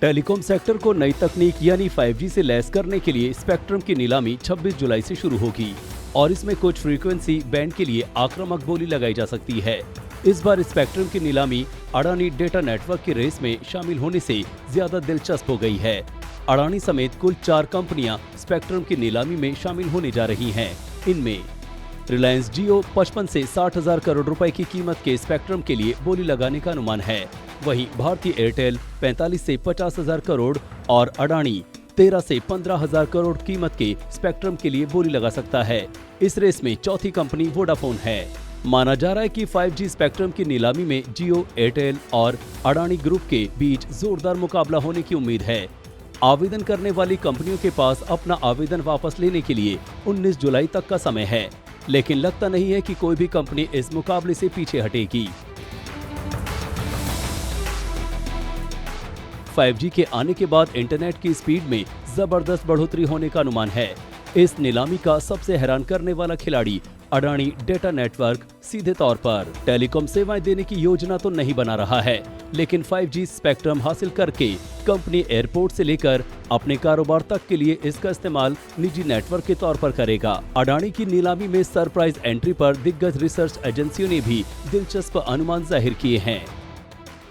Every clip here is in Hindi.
टेलीकॉम सेक्टर को नई तकनीक यानी 5G से लैस करने के लिए स्पेक्ट्रम की नीलामी 26 जुलाई से शुरू होगी और इसमें कुछ फ्रीक्वेंसी बैंड के लिए आक्रामक बोली लगाई जा सकती है। इस बार स्पेक्ट्रम की नीलामी अडानी डेटा नेटवर्क की रेस में शामिल होने से ज्यादा दिलचस्प हो गई है। अडानी समेत कुल 4 कंपनियां स्पेक्ट्रम की नीलामी में शामिल होने जा रही हैं। इनमें रिलायंस जियो 55 से 60,000 करोड़ रुपए की कीमत के स्पेक्ट्रम के लिए बोली लगाने का अनुमान है। वहीं भारतीय एयरटेल 45 से 50,000 करोड़ और अडानी 13 से 15,000 करोड़ कीमत के स्पेक्ट्रम के लिए बोली लगा सकता है। इस रेस में चौथी कंपनी वोडाफोन है। माना जा रहा है कि 5G स्पेक्ट्रम की नीलामी में जियो, एयरटेल और अडानी ग्रुप के बीच जोरदार मुकाबला होने की उम्मीद है। आवेदन करने वाली कंपनियों के पास अपना आवेदन वापस लेने के लिए 19 जुलाई तक का समय है, लेकिन लगता नहीं है कि कोई भी कंपनी इस मुकाबले से पीछे हटेगी। 5G के आने के बाद इंटरनेट की स्पीड में जबरदस्त बढ़ोतरी होने का अनुमान है। इस नीलामी का सबसे हैरान करने वाला खिलाड़ी अडानी डेटा नेटवर्क सीधे तौर पर टेलीकॉम सेवाएं देने की योजना तो नहीं बना रहा है, लेकिन 5G स्पेक्ट्रम हासिल करके कंपनी एयरपोर्ट से लेकर अपने कारोबार तक के लिए इसका इस्तेमाल निजी नेटवर्क के तौर पर करेगा। अडानी की नीलामी में सरप्राइज एंट्री पर दिग्गज रिसर्च एजेंसियों ने भी दिलचस्प अनुमान जाहिर किए हैं।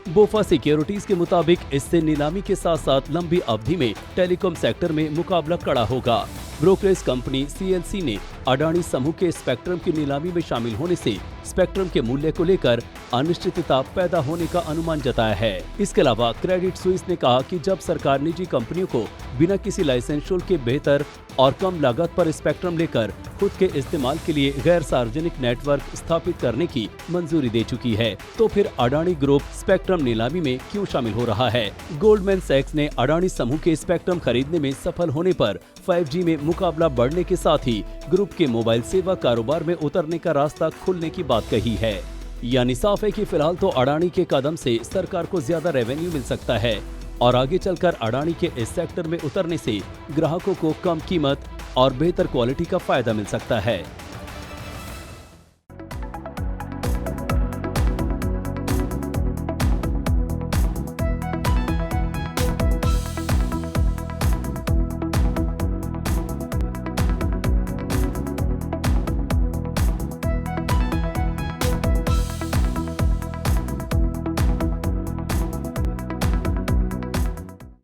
बोफा सिक्योरिटीज के मुताबिक इससे नीलामी के साथ साथ लंबी अवधि में टेलीकॉम सेक्टर में मुकाबला कड़ा होगा। ब्रोकरेज कंपनी CLC ने अडानी समूह के स्पेक्ट्रम की नीलामी में शामिल होने से स्पेक्ट्रम के मूल्य को लेकर अनिश्चितता पैदा होने का अनुमान जताया है। इसके अलावा क्रेडिट स्विस ने कहा कि जब सरकार निजी कंपनियों को बिना किसी लाइसेंस शुल्क के बेहतर और कम लागत पर स्पेक्ट्रम लेकर खुद के इस्तेमाल के लिए गैर सार्वजनिक नेटवर्क स्थापित करने की मंजूरी दे चुकी है, तो फिर अडानी ग्रुप स्पेक्ट्रम नीलामी में क्यों शामिल हो रहा है? गोल्डमैन सैक्स ने अडानी समूह के स्पेक्ट्रम खरीदने में सफल होने पर 5G में मुकाबला बढ़ने के साथ ही ग्रुप के मोबाइल सेवा कारोबार में उतरने का रास्ता खुलने की बात कही है। यानी साफ है कि फिलहाल तो अडानी के कदम से सरकार को ज्यादा रेवेन्यू मिल सकता है और आगे चलकर अडानी के इस सेक्टर में उतरने से ग्राहकों को कम कीमत और बेहतर क्वालिटी का फायदा मिल सकता है।